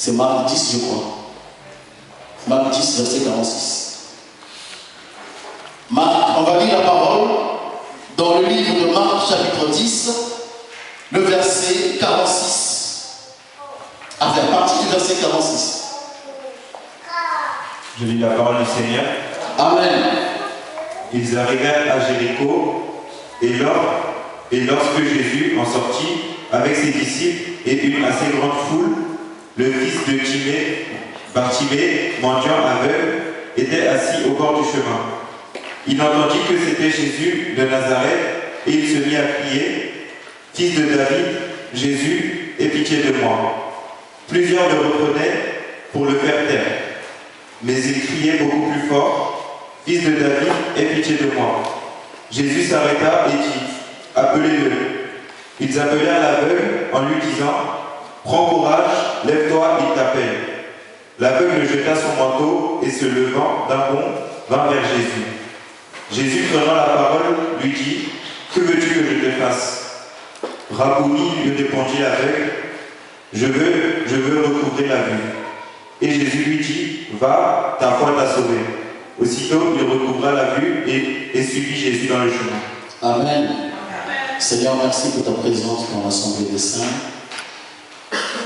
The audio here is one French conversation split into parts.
C'est Marc 10, je crois. Marc 10, verset 46. Marc, on va lire la parole dans le livre de Marc, chapitre 10, le verset 46. À partir du verset 46. Je lis la parole du Seigneur. Amen. Ils arrivèrent à Jéricho, et lorsque Jésus en sortit avec ses disciples et une assez grande foule, le fils de Timée, Bartimée, mendiant aveugle, était assis au bord du chemin. Il entendit que c'était Jésus de Nazareth, et il se mit à crier, « Fils de David, Jésus, aie pitié de moi. » Plusieurs le reprenaient pour le faire taire, mais il criait beaucoup plus fort, « Fils de David, aie pitié de moi. » Jésus s'arrêta et dit, « Appelez-le. » Ils appelèrent l'aveugle en lui disant, « Prends courage, lève-toi, il t'appelle. » L'aveugle jeta son manteau et se levant d'un bond, vint vers Jésus. Jésus, prenant la parole, lui dit, « Que veux-tu que je te fasse ?» Rabouni, lui répondit l'aveugle, « Je veux recouvrer la vue. » Et Jésus lui dit, « Va, ta foi t'a sauvé. » Aussitôt, il recouvra la vue et suivit Jésus dans le chemin. Amen. Seigneur, merci pour ta présence dans l'Assemblée des Saints.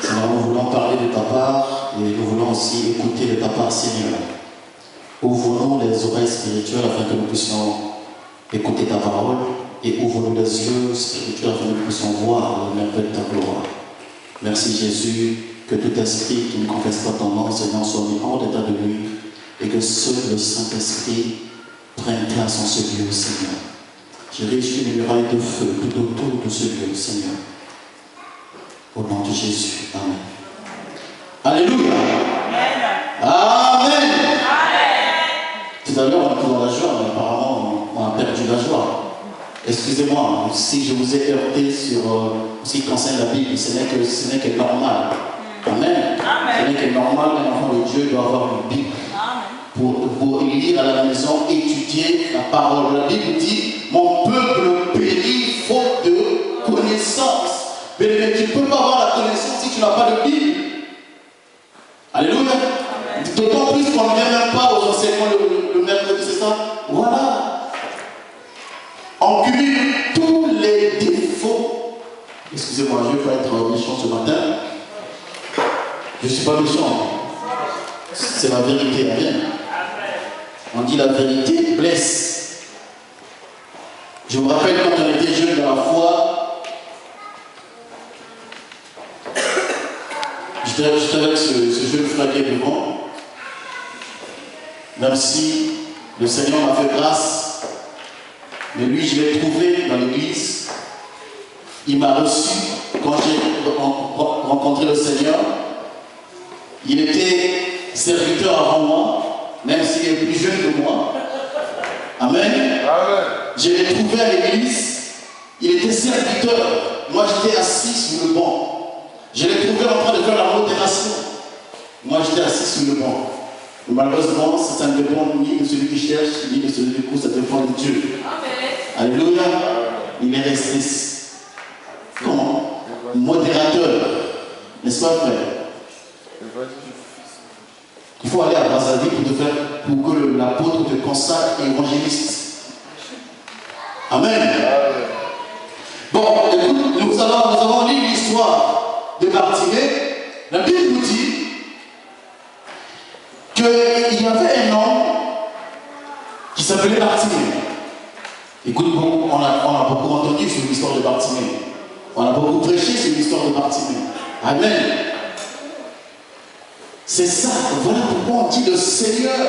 Seigneur, nous voulons parler de ta part et nous voulons aussi écouter de ta part, Seigneur. Ouvre-nous les oreilles spirituelles afin que nous puissions écouter ta parole et ouvre-nous les yeux spirituels afin que nous puissions voir le merveille de ta gloire. Merci Jésus, que tout esprit qui ne confesse pas ton nom, Seigneur, soit mis hors d'état de lui et que seul le Saint-Esprit prenne place en ce lieu, Seigneur. Je réjouis une muraille de feu tout autour de ce lieu, Seigneur. Au nom de Jésus. Amen. Alléluia. Amen. Amen. Tout à l'heure, on était dans la joie, mais apparemment, on a perdu la joie. Excusez-moi, si je vous ai heurté sur ce qui concerne la Bible, ce n'est que normal. Amen. Ce n'est que normal qu'un enfant de Dieu doit avoir une Bible. Pour lire à la maison, étudier la parole. La Bible dit, mon peuple périt faute de connaissance. Mais tu ne peux pas avoir la connaissance si tu n'as pas de Bible. Alléluia. D'autant plus qu'on ne vient même pas aux enseignements le mercredi, c'est ça? Voilà. On cumule tous les défauts. Excusez-moi, je vais pas être méchant ce matin. Je ne suis pas méchant. C'est la vérité, amen. On dit la vérité blesse. Je me rappelle quand on était jeune dans la foi, j'étais avec ce jeune frère devant. Même si le Seigneur m'a fait grâce, mais lui je l'ai trouvé dans l'église. Il m'a reçu quand j'ai rencontré le Seigneur. Il était serviteur avant moi, même s'il est plus jeune que moi. Amen. Amen. Je l'ai trouvé à l'église. Il était serviteur. Moi, j'étais assis sur le banc. Je l'ai trouvé en train de faire la modération. Moi, j'étais assis sur le banc. Mais malheureusement, ça ne dépend ni de celui qui cherche, ni de celui qui court, ça dépend de Dieu. Amen. Alléluia. Il est resté comment? Modérateur. N'est-ce pas, frère? Il faut aller à Brazzaville pour que l'apôtre te consacre évangéliste. Amen. Bon, écoute, nous avons lu l'histoire de Bartimée. La Bible nous dit qu'il y avait un homme qui s'appelait Bartimée. Écoute, on a beaucoup entendu sur l'histoire de Bartimée. On a beaucoup prêché sur l'histoire de Bartimée. Amen. C'est ça, voilà pourquoi on dit le Seigneur.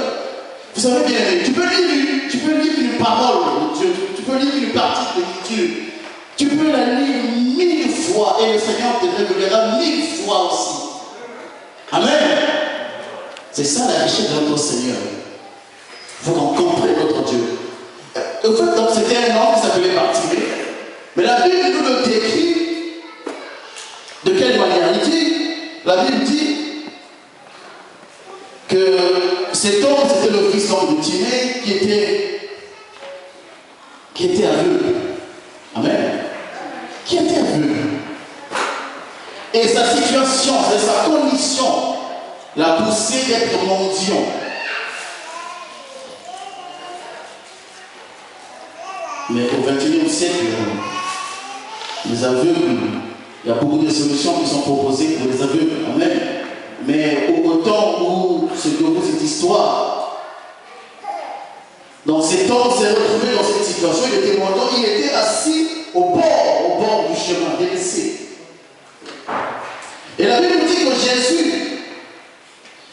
Vous savez bien, tu peux lire une parole de Dieu, tu peux lire une partie de Dieu, tu peux la lire 1000 fois et le Seigneur te révélera 1000 fois aussi. Amen. C'est ça la richesse de notre Seigneur. Il faut qu'on comprenne notre Dieu. En fait, donc c'était un homme qui s'appelait Bartimée, mais la Bible nous le décrit. De quelle manière? La Bible dit que cet homme, c'était le fils de Timée qui était aveugle. Amen. Qui était aveugle. Et sa situation, c'est sa condition l'a poussé d'être mendiant. Mais au XXIe siècle, les aveugles, il y a beaucoup de solutions qui sont proposées pour les aveugles. Amen. Mais au temps où se déroule cette histoire, dans cet homme s'est retrouvé dans cette situation, il était mendiant, il était assis au bord du chemin, délaissé. Et la Bible dit que Jésus,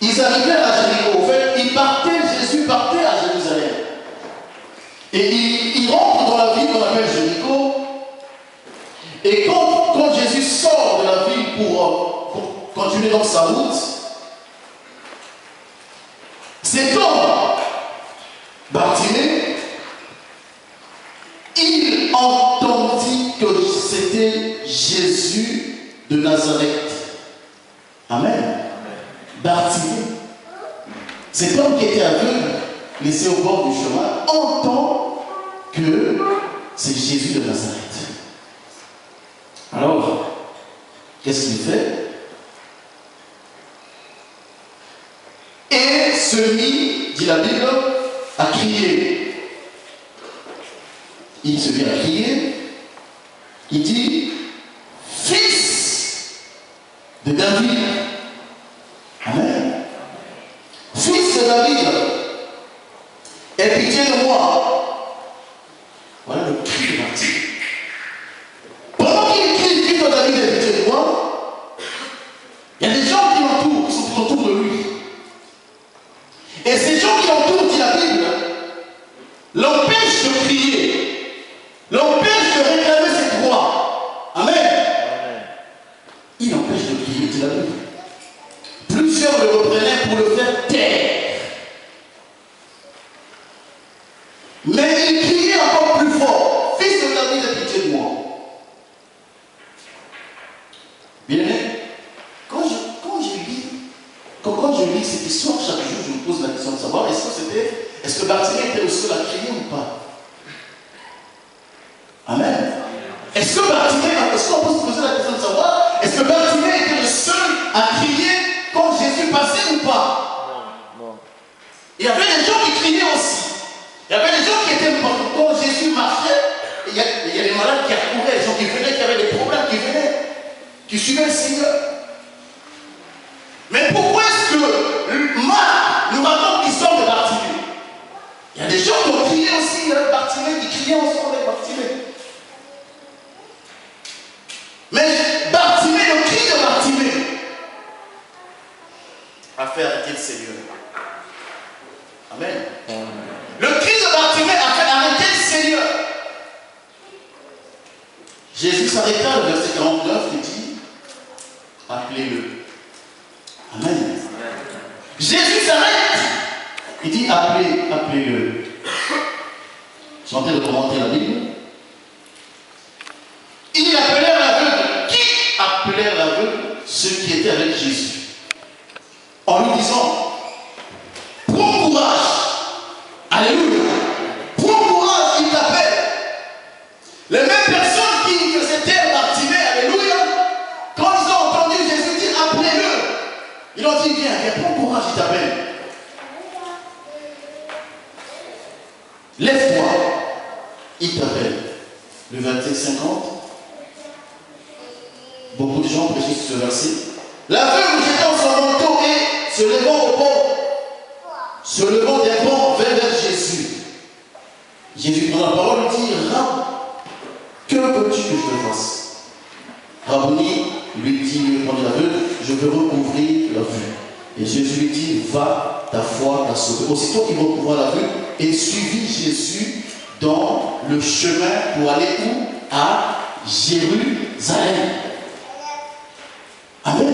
ils arrivaient à Jéricho. En fait, Jésus partait à Jérusalem. Et il rentre dans la ville qu'on appelle Jéricho. Et quand Jésus sort de la ville pour continuer dans sa route, cet homme, Bartimée, il entendit que c'était Jésus de Nazareth. Amen. Bartimée, cet homme qui était aveugle, laissé au bord du chemin, entend que c'est Jésus de Nazareth. Alors, qu'est-ce qu'il fait? Et se mit, dit la Bible, à crier. Il se mit à crier. Il dit, Fils de David. Amen. Fils de David, aie pitié de moi. Voilà le cri de Bartimée. Pendant qu'il crie, Fils de David, aie pitié de moi, il y a des gens qui l'entourent, qui sont autour de lui. Et ces gens qui l'entourent, dit la Bible, l'empêchent de prier, l'empêchent de réclamer ses droits. Amen. Il l'empêche de prier, dit la Bible. Plusieurs le reprenaient pour le faire taire. Mais il criait encore plus fort, Fils de David, aie pitié de moi. Bien aimé, quand je lis cette histoire, chaque jour, je me pose la question de savoir est-ce que Bartimée était le seul à crier ou pas? Amen. Est-ce qu'on peut se poser la question de savoir est-ce que Bartimée était le seul à crier quand Jésus passait ou pas? Non. Il y avait des gens qui criaient aussi. Il y avait des gens qui étaient quand Jésus marchait, il y a des malades qui accouraient, des gens qui venaient, qui avaient des problèmes, qui venaient, qui suivaient le Seigneur. Mais pourquoi est-ce que Marc nous raconte l'histoire de Bartimée? Il y a des gens qui ont crié aussi avec Bartimée, qui criaient ensemble avec Bartimée. Mais Bartimée, le cri de Bartimée a fait arrêter le Seigneur. Amen. Le cri de Bartimée a fait arrêter le Seigneur. Jésus s'arrêta, le verset 49, il dit, appelez-le. Amen. Jésus s'arrête. Il dit, appelez-le. Je suis en train de commenter la Bible. Ils appelèrent l'aveugle. Qui appelèrent l'aveugle? Ceux qui étaient avec Jésus. En lui disant, prends courage. Alléluia. Prends courage, il t'appelle. Les mêmes personnes qui faisaient taire Bartimée, alléluia, quand ils ont entendu Jésus dire, appelez-le, ils ont dit, viens, prends courage, il t'appelle. Lève-toi, il t'appelle. Le verset 50. Beaucoup de gens prêchent ce verset. L'aveugle jetant son manteau et se levant au pont, se levant des ponts vers Jésus. Jésus prend la parole et dit, Rab, que veux-tu que je te fasse? Rabboni lui dit, l'aveugle, je veux recouvrir la vue. Et Jésus lui dit, va, ta foi t'a sauvé. Aussitôt qu'il recouvra la vue et suivit Jésus dans le chemin pour aller où? À Jérusalem. Amen.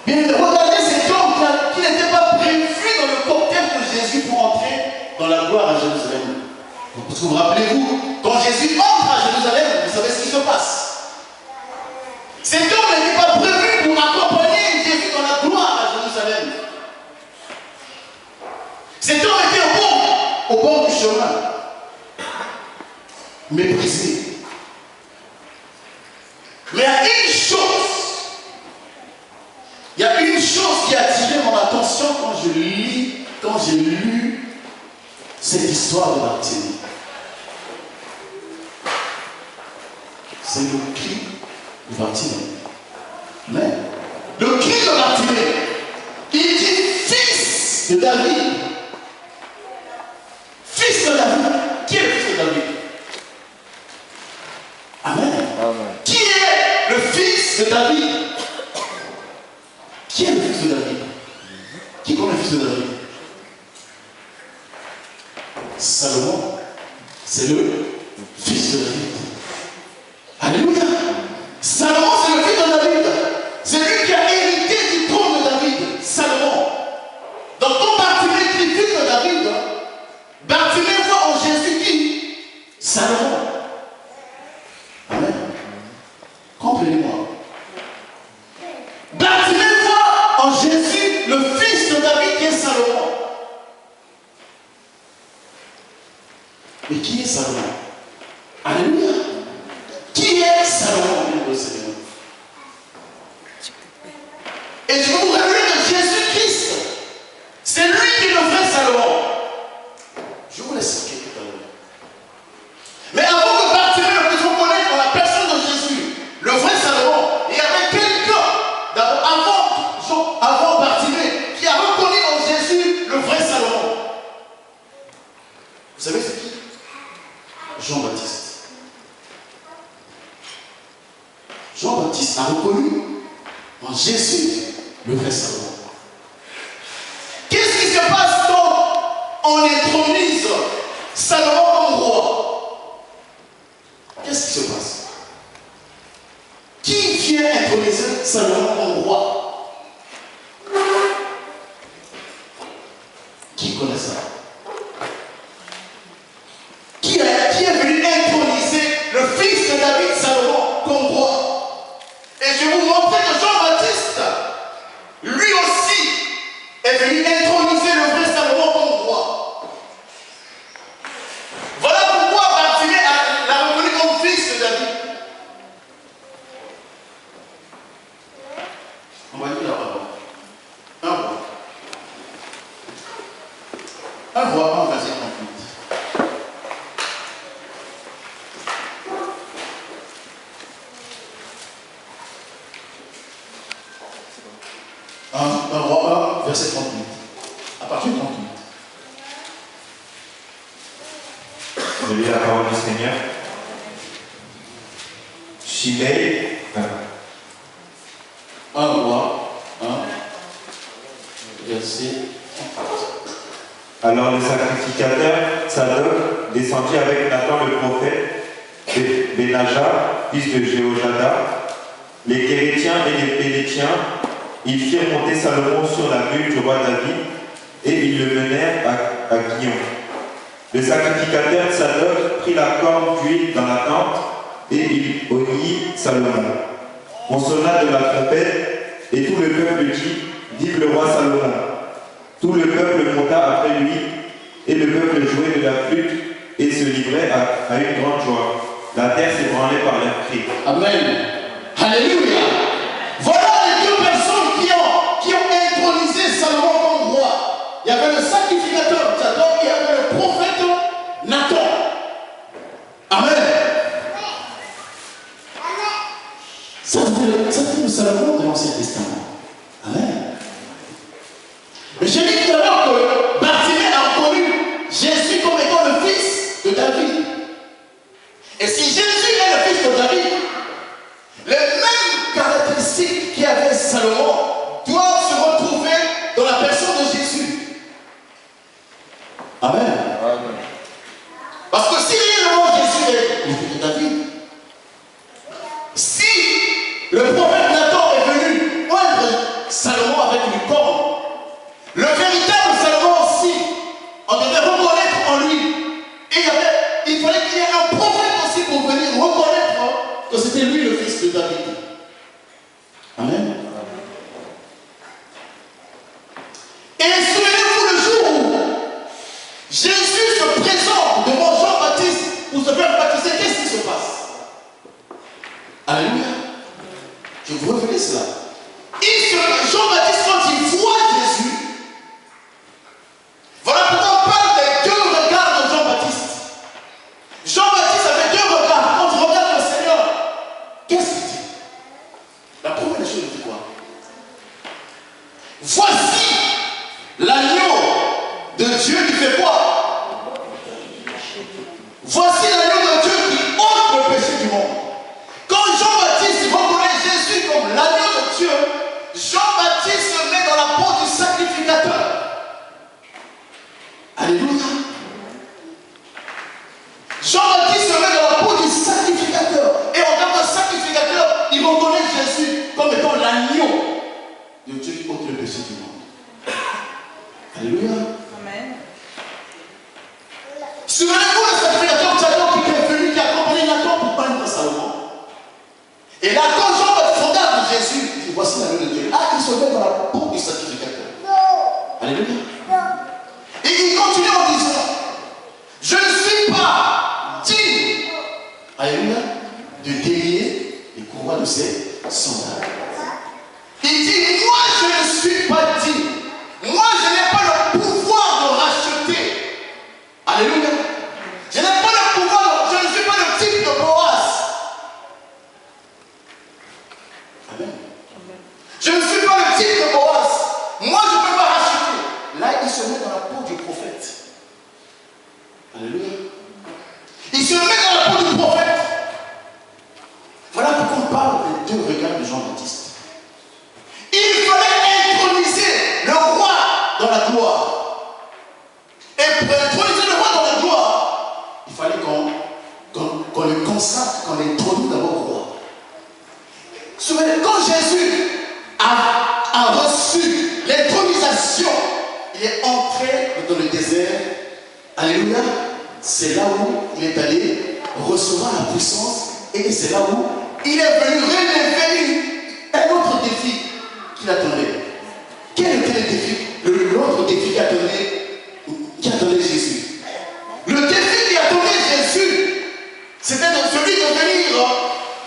Bien, regardez cet homme qui n'était pas prévu dans le cortège de Jésus pour entrer dans la gloire à Jérusalem. Parce que vous rappelez-vous, quand Jésus entre à Jérusalem, vous savez ce qui se passe. Cet homme n'était pas prévu pour accompagner Jésus dans la gloire à Jérusalem. Cet homme était au bord du chemin, méprisé. Mais il y a une chose qui a attiré mon attention quand j'ai lu cette histoire de Bartimée. C'est le cri de Bartimée. Mais le cri de Bartimée, il dit fils de David. Fils de David. Qui est le fils de David? Amen. Amen. Qui est le fils de David? Qui est le fils de David? Qui connaît le fils de David? Salomon, c'est le fils de David. Alléluia. Salomon, c'est le fils de David. C'est lui qui a hérité du trône de David. Salomon. Donc quand Bartimée dit fils de David, Bartimée voit en Jésus qui? Salomon. Amen. Comprenez-moi. Bartimée voit en Jésus le fils de David qui est Salomon. Mais qui est Salomon? Alléluia. Qui est Salomon, bien le Seigneur? Et je vais vous rappeler que Jésus-Christ, c'est lui qui est le vrai Salomon. Je vous laisse expliquer tout à l'heure. Mais avant que Bartimée ne puisse reconnaître la personne de Jésus, le vrai Salomon, il y avait quelqu'un avant Bartimée qui a reconnu en Jésus le vrai Salomon. Vous savez c'est qui? Jean-Baptiste. Jean-Baptiste a reconnu en Jésus le vrai Salomon. Qu'est-ce qui se passe quand on intronise Salomon comme roi? Qu'est-ce qui se passe? Qui vient introniser Salomon comme roi? Qui connaît ça? Qui est venu introniser le fils de David, Salomon, comme roi? Et je vais vous montrer que Jean-Baptiste, lui aussi, est venu introniser le vrai Salomon comme roi. Voilà pourquoi Bartimée l'a reconnu comme fils de David. On va lire la parole. Un roi, en verset 38. Un roi 1, verset 38. À partir de 38. Je lis la parole du Seigneur. Shimei. Un roi 1, verset 38. Alors le sacrificateur Sadok descendit avec Nathan le prophète, Benaja, fils de Jéhojada, les Kérétiens et les Pélétiens. Ils firent monter Salomon sur la mule du roi David et ils le menèrent à Guillon. Le sacrificateur Sadok prit la corne d'huile dans la tente et il honnit Salomon. On sonna de la trompette et tout le peuple dit, vive le roi Salomon. Tout le peuple monta après lui et le peuple jouait de la flûte et se livrait à une grande joie. La terre s'ébranlait par leurs cris. Amen. Alléluia. Voilà les deux personnes qui ont intronisé Salomon comme roi. Il y avait le sacrificateur Zadok et il y avait le prophète Nathan. Amen. Ça c'était le Salomon de l'Ancien Testament. Amen. Mais j'ai dit tout à l'heure que Bartimée a reconnu Jésus comme étant le fils de David. Et si Jésus est le fils de David, les mêmes caractéristiques qu'il y avait Salomon doivent se retrouver dans la personne de Jésus. Amen. Amen. Parce que si réellement Jésus est le fils de David, si le prophète Nathan est venu oindre Salomon avec une corne, le véritable Salomon aussi, on devait reconnaître en lui. Et il fallait qu'il y ait un prophète aussi pour venir reconnaître que c'était lui le fils de David. Amen. Et souvenez-vous le jour où Jésus se présente devant Jean-Baptiste pour se faire baptiser, qu'est-ce qui se passe? Alléluia. Je vous révèle cela. Jean-Baptiste, quand il voit Jésus, péché, il dit quoi? Voici l'agneau de Dieu qui fait quoi? Voici l'agneau de Dieu qui ôte le péché du monde. Quand Jean-Baptiste reconnaît Jésus comme l'agneau de Dieu, Jean-Baptiste se met dans la peau du sacrificateur. Alléluia. Jean-Baptiste se met dans la peau du sacrificateur. Et en tant que sacrificateur, il reconnaît Jésus comme étant l'agneau de Dieu qui ôte le péché du monde. Alléluia. Amen. Souvenez-vous le sacrificateur Tchador qui est venu, qui a accompagné Nathan pour peindre Salomon. Et là, quand Jean regarde Jésus, il dit voici l'agneau de Dieu. Ah, il se met dans la peau du sacrificateur. Alléluia. Et il continue en disant je ne suis pas digne, alléluia, de délier les courroies de ses sandales. Il dit moi je ne suis pas digne. Moi je n'ai pas le pouvoir de racheter. Alléluia. Je n'ai pas le pouvoir, je ne suis pas le type de Boaz. Amen. Je ne suis pas le type de Boaz. Moi je ne peux pas racheter. Là il se met dans la peau du prophète. Alléluia. Il se met dans la peau du prophète. Voilà pourquoi on parle des deux regards de Jean-Baptiste. Il fallait introniser le roi dans la gloire. Et pour introniser le roi dans la gloire, il fallait qu'on le consacre, qu'on l'introduise d'abord au roi. Souvenez-vous, quand Jésus a reçu l'intronisation, il est entré dans le désert. Alléluia. C'est là où il est allé recevoir la puissance et c'est là où il est venu relever un autre défi qu'il attendait. Quel était le défi? L'autre défi qui attendait Jésus. Le défi qui attendait Jésus, c'était celui de venir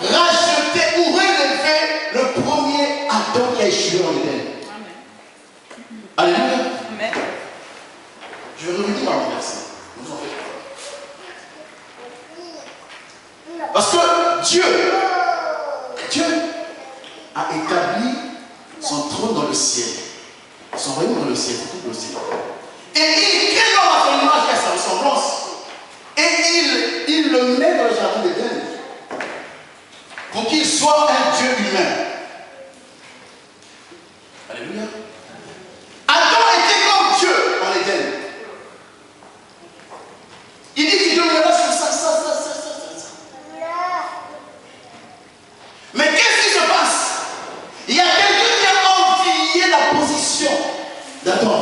racheter ou relever le premier Adam qui a échoué en Éden. Alléluia. Amen. Je vais revenir dans le verset. Vous en faites pas. Parce que Dieu a établi son trône dans le ciel. Son royaume dans le ciel, tout le ciel. Et il crée l'homme à son image et à sa ressemblance. Et il le met dans le jardin d'Éden. Pour qu'il soit un Dieu humain. Alléluia. Adam était comme Dieu en Éden. Il dit qu'il dominera sur ça. Mais qu'est-ce qui se passe? Il y a quelqu'un qui a envié la position d'Adam.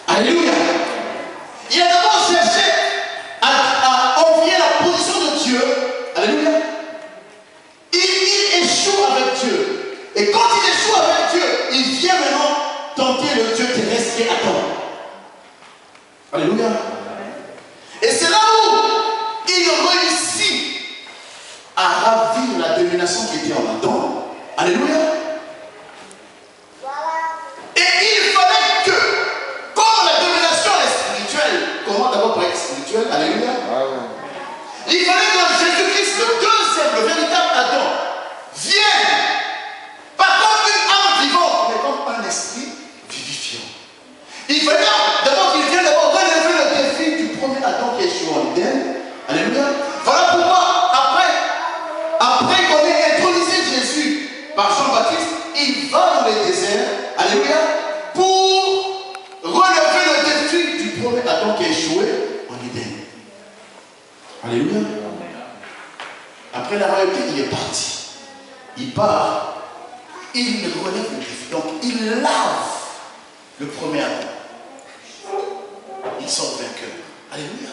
Alléluia. Il a d'abord cherché à envier la position de Dieu. Alléluia. Il échoue avec Dieu. Et quand il échoue avec Dieu, il vient maintenant tenter le Dieu terrestre qui est Adam. Alléluia. Et c'est là où il réussit à ravir la domination qui était en Adam. Alléluia. Et il fallait que, comme la domination est spirituelle, comment d'abord pour être spirituel? Alléluia. Il fallait que Jésus-Christ, le deuxième, le véritable Adam, vienne, pas comme une âme vivante, mais comme un esprit vivifiant. Il fallait d'abord qu'il vienne d'abord relever le défi du premier Adam qui est échoué en Éden. Alléluia. Voilà pourquoi, après qu'on ait intronisé Jésus par Jean-Baptiste, il va dans le désert, alléluia, pour relever le défi du premier Adam qui a échoué en Éden. Alléluia. Après la réalité, il est parti. Il part, il relève le défi. Donc il lave le premier Adam. Il sort vainqueur. Alléluia.